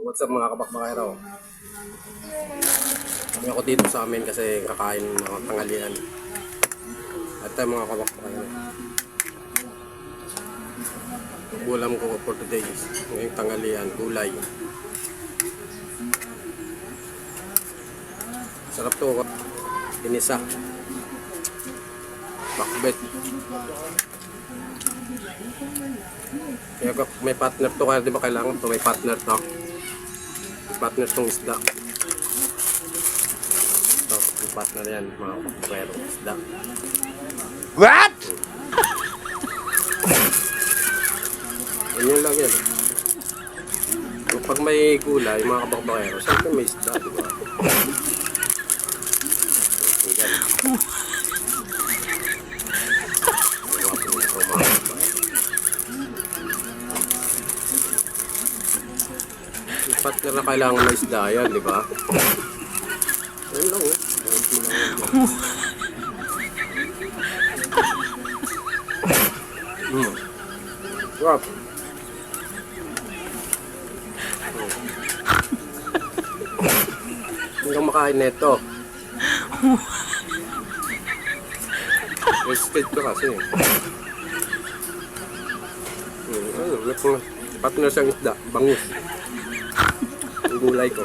What's up mga kabakbakero? Kami ako dito sa amin kasi kakain ng tanghalian. At tayo mga kabakbakero. Ulam ko for today is ngayong tanghalian, gulay. Sarap to. Inisa. Bakbet. Kaya may partner to, kaya di ba kailangan to may partner to? May partner tong isda. Ito, may partner yan mga kapwero, isda. What? Yan lang yan. Pag may gulay, mga kabakbakero, siyempre may isda, di ba? Yan. Partner na kailangan na isda yan, di ba? Ayun lang eh. Sarap. Hindi kang makain nito. Wasted ka kasi. Partner siyang isda, bangus. Ang gulay ko.